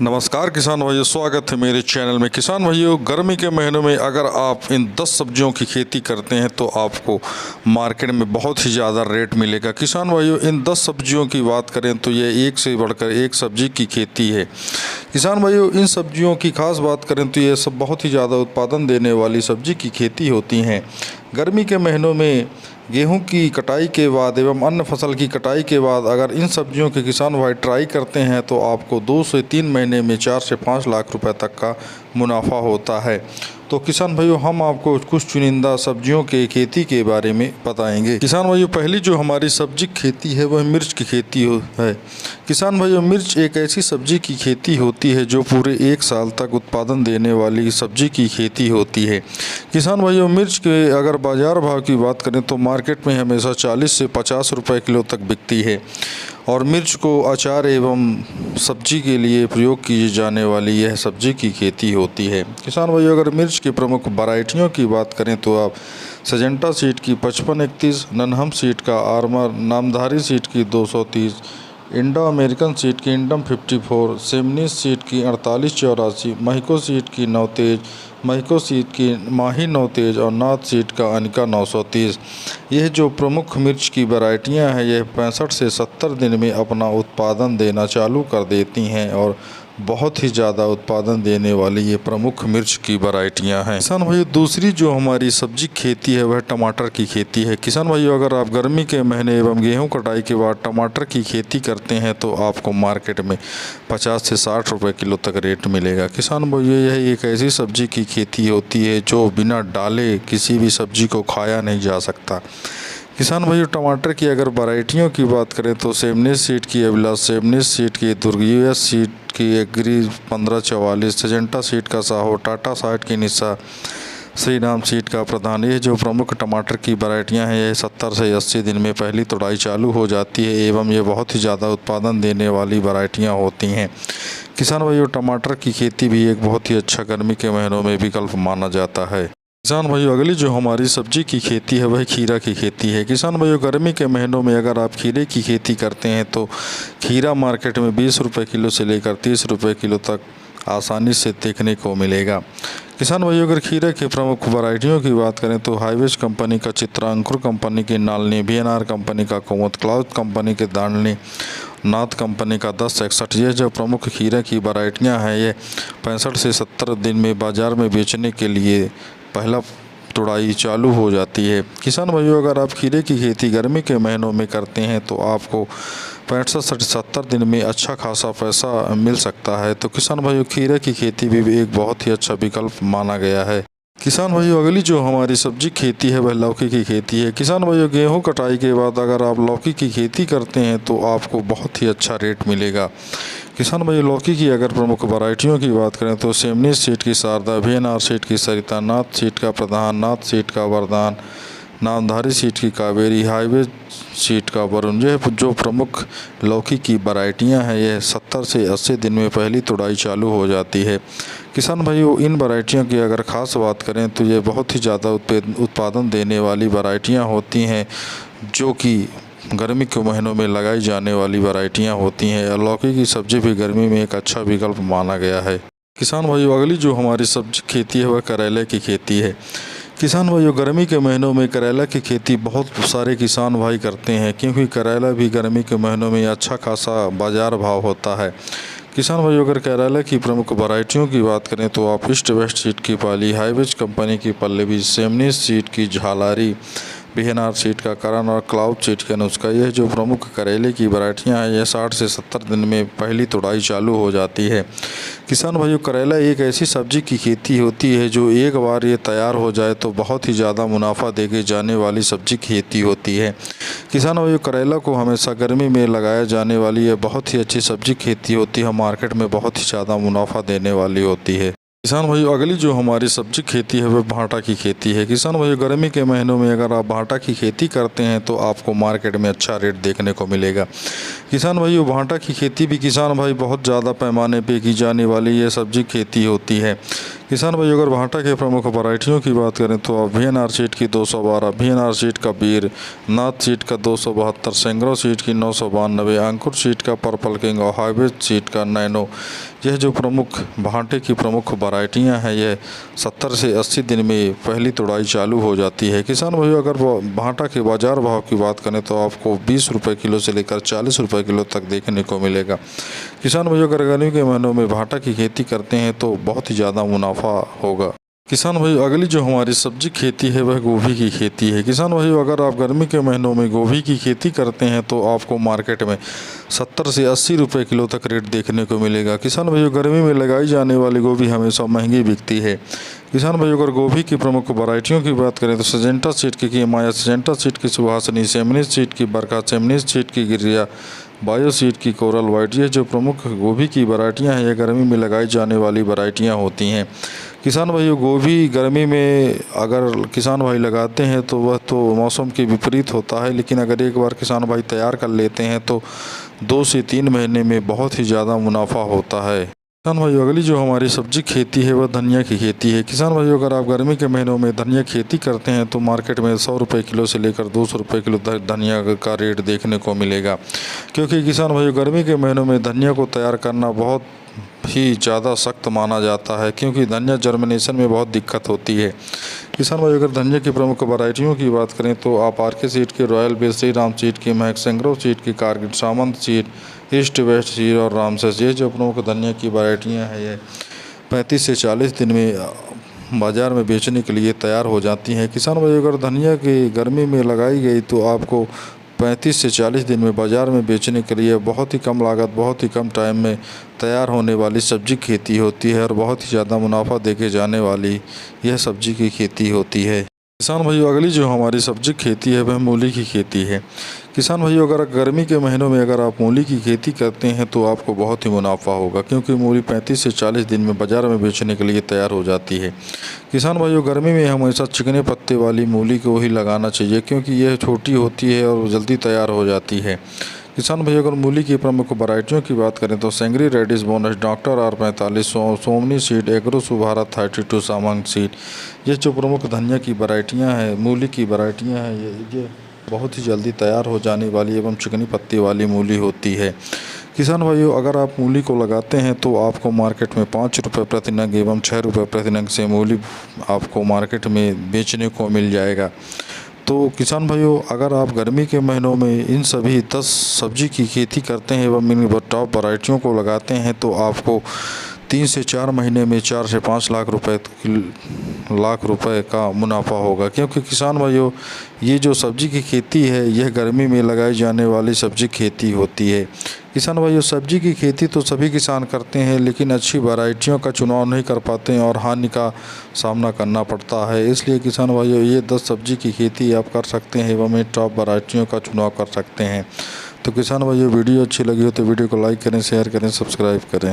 नमस्कार किसान भाइयों, स्वागत है मेरे चैनल में। किसान भाइयों, गर्मी के महीनों में अगर आप इन 10 सब्जियों की खेती करते हैं तो आपको मार्केट में बहुत ही ज़्यादा रेट मिलेगा। किसान भाइयों, इन 10 सब्जियों की बात करें तो ये एक से बढ़कर एक सब्जी की खेती है। किसान भाइयों, इन सब्जियों की खास बात करें तो ये सब बहुत ही ज़्यादा उत्पादन देने वाली सब्जी की खेती होती हैं। गर्मी के महीनों में गेहूं की कटाई के बाद एवं अन्य फसल की कटाई के बाद अगर इन सब्जियों के किसान भाई ट्राई करते हैं तो आपको 2 से 3 महीने में 4 से 5 लाख रुपए तक का मुनाफा होता है। तो किसान भाइयों, हम आपको कुछ चुनिंदा सब्जियों के खेती के बारे में बताएंगे। किसान भाइयों, पहली जो हमारी सब्जी खेती है वह मिर्च की खेती है। किसान भाइयों, मिर्च एक ऐसी सब्जी की खेती होती है जो पूरे 1 साल तक उत्पादन देने वाली सब्जी की खेती होती है। किसान भाइयों, मिर्च के अगर बाज़ार भाव की बात करें तो मार्केट में हमेशा 40 से 50 रुपए किलो तक बिकती है और मिर्च को अचार एवं सब्जी के लिए प्रयोग की जाने वाली यह सब्जी की खेती होती है। किसान भाइयों, अगर मिर्च की प्रमुख वैरायटियों की बात करें तो आप सजेंटा सीड की 5531, ननहम सीड का आर्मर, नामधारी सीड की 230, इंडो अमेरिकन सीड की इंडम 54, सेमनीस सीड की 4884, महिको सीड की नवतेज, महिको सीड की माही नवतेज और नाथ सीड का अनिका 930। यह जो प्रमुख मिर्च की वैरायटियां हैं यह 65 से 70 दिन में अपना उत्पादन देना चालू कर देती हैं और बहुत ही ज़्यादा उत्पादन देने वाली ये प्रमुख मिर्च की वैरायटियां हैं। किसान भाइयों, दूसरी जो हमारी सब्जी खेती है वह टमाटर की खेती है। किसान भाइयों, अगर आप गर्मी के महीने एवं गेहूं कटाई के बाद टमाटर की खेती करते हैं तो आपको मार्केट में 50 से 60 रुपए किलो तक रेट मिलेगा। किसान भाइयों, यह एक ऐसी सब्जी की खेती होती है जो बिना डाले किसी भी सब्जी को खाया नहीं जा सकता। किसान भाइयों, टमाटर की अगर वैरायटियों की बात करें तो सेमनीस सीड की अभिलाष, सेमनीस सीड की दुर्ग, यूएस सीड की एग्री 1544, सजेंटा सीड का साहो, टाटा साइड की निशा, श्री राम सीड का प्रधान। ये जो प्रमुख टमाटर की वैरायटियां हैं यह 70 से 80 दिन में पहली तुड़ाई चालू हो जाती है एवं ये बहुत ही ज़्यादा उत्पादन देने वाली वैरायटियां होती हैं। किसान भाइयों, टमाटर की खेती भी एक बहुत ही अच्छा गर्मी के महीनों में विकल्प माना जाता है। किसान भाइयों, अगली जो हमारी सब्जी की खेती है वह खीरा की खेती है। किसान भाइयों, गर्मी के महीनों में अगर आप खीरे की खेती करते हैं तो खीरा मार्केट में 20 रुपये किलो से लेकर 30 रुपये किलो तक आसानी से देखने को मिलेगा। किसान भाइयों, अगर खीरे की प्रमुख वैरायटियों की बात करें तो हाईवेज कंपनी का चित्रा, अंकुर कंपनी की नालनी, VNR कंपनी का कुमुद, क्लाउड कंपनी के दांडनी, नाथ कंपनी का 1061। ये जो प्रमुख खीरे की वैरायटियाँ हैं ये 65 से 70 दिन में बाज़ार में बेचने के लिए पहला तुड़ाई चालू हो जाती है। किसान भाइयों, अगर आप खीरे की खेती गर्मी के महीनों में करते हैं तो आपको 65 से 70 दिन में अच्छा खासा पैसा मिल सकता है। तो किसान भाइयों, खीरे की खेती भी एक बहुत ही अच्छा विकल्प माना गया है। किसान भाइयों, अगली जो हमारी सब्जी खेती है वह लौकी की खेती है। किसान भाइयों, गेहूं कटाई के बाद अगर आप लौकी की खेती करते हैं तो आपको बहुत ही अच्छा रेट मिलेगा। किसान भाइयों, लौकी की अगर प्रमुख वैरायटियों की बात करें तो सेमनीस सीड की शारदा, VNR सीड की सरिता, नाथ सीड का प्रधान, नाथ सीड का वरदान, नामधारी सीड की कावेरी, हाईवे सीड का वरुण। यह जो प्रमुख लौकी की वैरायटियां हैं यह 70 से 80 दिन में पहली तुड़ाई चालू हो जाती है। किसान भाइयों, इन वैरायटियों की अगर ख़ास बात करें तो ये बहुत ही ज़्यादा उत्पादन देने वाली वैरायटियां होती हैं जो कि गर्मी के महीनों में लगाई जाने वाली वैरायटियां होती हैं। लौकी की सब्ज़ी भी गर्मी में एक अच्छा विकल्प माना गया है। किसान भाइयों, अगली जो हमारी सब्जी खेती है वह करेले की खेती है। किसान भाइयों, गर्मी के महीनों में करेला की खेती बहुत सारे किसान भाई करते हैं क्योंकि करेला भी गर्मी के महीनों में अच्छा खासा बाज़ार भाव होता है। किसान भाइयों, अगर करेला की प्रमुख वैरायटियों की बात करें तो आप ईस्ट वेस्ट सीड की पाली, हाईवेज कंपनी की पल्लवी, सेमनीस सीड की झालारी, VNR सीड का करण और क्लाउड सीड का नुस्खा। यह जो प्रमुख करेले की वैरायटियां हैं यह 60 से 70 दिन में पहली तुड़ाई चालू हो जाती है। किसान भाइयों, करेला एक ऐसी सब्जी की खेती होती है जो एक बार ये तैयार हो जाए तो बहुत ही ज़्यादा मुनाफा देके जाने वाली सब्जी की खेती होती है। किसान भाइयों, करेला को हमेशा गर्मी में लगाया जाने वाली यह बहुत ही अच्छी सब्जी खेती होती है, मार्केट में बहुत ही ज़्यादा मुनाफा देने वाली होती है। किसान भाइयों, अगली जो हमारी सब्जी खेती है वह भांटा की खेती है। किसान भाइयों, गर्मी के महीनों में अगर आप भांटा की खेती करते हैं तो आपको मार्केट में अच्छा रेट देखने को मिलेगा। किसान भाइयों, भांटा की खेती भी किसान भाई बहुत ज़्यादा पैमाने पे की जाने वाली ये सब्जी खेती होती है। किसान भाई अगर भाटा के प्रमुख वैरायटियों की बात करें तो VNR सीड की 212, VNR सीड का वीर, नाथ सीड का 272, सेंग्रो सीड की 992, अंकुर सीड का पर्पल किंग और हाईब्रिड सीड का नैनो, यह जो प्रमुख भाटे की प्रमुख वैरायटियां हैं यह 70 से 80 दिन में पहली तुड़ाई चालू हो जाती है। किसान भाई अगर भाटा के बाज़ार भाव की बात करें तो आपको 20 रुपये किलो से लेकर 40 रुपये किलो तक देखने को मिलेगा। किसान भाई अगर गर्मी के महीनों में भाटा की खेती करते हैं तो बहुत ही ज़्यादा मुनाफा होगा। किसान भाई अगली जो हमारी सब्जी खेती है वह गोभी की खेती है। किसान भाई अगर आप गर्मी के महीनों में गोभी की खेती करते हैं तो आपको मार्केट में 70 से 80 रुपये किलो तक रेट देखने को मिलेगा। किसान भाई गर्मी में लगाई जाने वाली गोभी हमेशा महंगी बिकती है। किसान भाई अगर गोभी की प्रमुख वैरायटियों की बात करें तो सजेंटा सीड की माया, सजेंटा सीड की सुहासनी, सेमनीज सीड की बरखा, सेमनीज सीड की गिरिया, बायो सीड की कोरल वाइट, ये जो प्रमुख गोभी की वैरायटियां हैं ये गर्मी में लगाई जाने वाली वैरायटियां होती हैं। किसान भाई गोभी गर्मी में अगर किसान भाई लगाते हैं तो वह तो मौसम के विपरीत होता है, लेकिन अगर एक बार किसान भाई तैयार कर लेते हैं तो 2 से 3 महीने में बहुत ही ज़्यादा मुनाफा होता है। किसान भाई अगली जो हमारी सब्जी खेती है वह धनिया की खेती है। किसान भाई अगर आप गर्मी के महीनों में धनिया खेती करते हैं तो मार्केट में 100 रुपये किलो से लेकर 200 रुपये किलो धनिया का रेट देखने को मिलेगा, क्योंकि किसान भाई गर्मी के महीनों में धनिया को तैयार करना बहुत ही ज़्यादा सख्त माना जाता है, क्योंकि धनिया जर्मिनेशन में बहुत दिक्कत होती है। किसान भाई अगर धनिया की प्रमुख वैरायटियों की बात करें तो आप RK सीड के royal base, Shri Ram seed की महक, सेंग्रो सीड की कारगिल, सामंत सीड, ईस्ट वेस्ट सीड और रामसेस, ये जो प्रमुख धनिया की वैरायटियाँ हैं ये 35 से 40 दिन में बाज़ार में बेचने के लिए तैयार हो जाती हैं। किसान भाई अगर धनिया की गर्मी में लगाई गई तो आपको 35 से 40 दिन में बाज़ार में बेचने के लिए बहुत ही कम लागत, बहुत ही कम टाइम में तैयार होने वाली सब्जी खेती होती है और बहुत ही ज़्यादा मुनाफा देके जाने वाली यह सब्जी की खेती होती है। किसान भाइयों अगली जो हमारी सब्जी खेती है वह मूली की खेती है। किसान भाइयों अगर गर्मी के महीनों में अगर आप मूली की खेती करते हैं तो आपको बहुत ही मुनाफा होगा, क्योंकि मूली 35 से 40 दिन में बाज़ार में बेचने के लिए तैयार हो जाती है। किसान भाइयों गर्मी में हमेशा चिकने पत्ते वाली मूली को ही लगाना चाहिए, क्योंकि यह छोटी होती है और जल्दी तैयार हो जाती है। किसान भाई अगर मूली की प्रमुख वैरायटियों की बात करें तो सेंगरी, radish bonus, doctor R45, Somani seed, agro सुभारा 32, सामंग सीड, ये जो प्रमुख धनिया की वैरायटियां हैं, मूली की वैरायटियां हैं, ये बहुत ही जल्दी तैयार हो जाने वाली एवं चिकनी पत्ती वाली मूली होती है। किसान भाइयों अगर आप मूली को लगाते हैं तो आपको मार्केट में 5 रुपये प्रति नग एवं 6 रुपये प्रति नग से मूली आपको मार्केट में बेचने को मिल जाएगा। तो किसान भाइयों अगर आप गर्मी के महीनों में इन सभी 10 सब्जी की खेती करते हैं एवं इन टॉप वैरायटियों को लगाते हैं तो आपको 3 से 4 महीने में 4 से 5 लाख रुपए का मुनाफा होगा, क्योंकि किसान भाइयों ये जो सब्जी की खेती है यह गर्मी में लगाई जाने वाली सब्जी खेती होती है। किसान भाइयों सब्जी की खेती तो सभी किसान करते हैं, लेकिन अच्छी वैरायटियों का चुनाव नहीं कर पाते हैं और हानि का सामना करना पड़ता है। इसलिए किसान भाइयों ये 10 सब्जी की खेती आप कर सकते हैं एवं इन टॉप वैरायटियों का चुनाव कर सकते हैं। तो किसान भाइयों वीडियो अच्छी लगी हो तो वीडियो को लाइक करें, शेयर करें, सब्सक्राइब करें।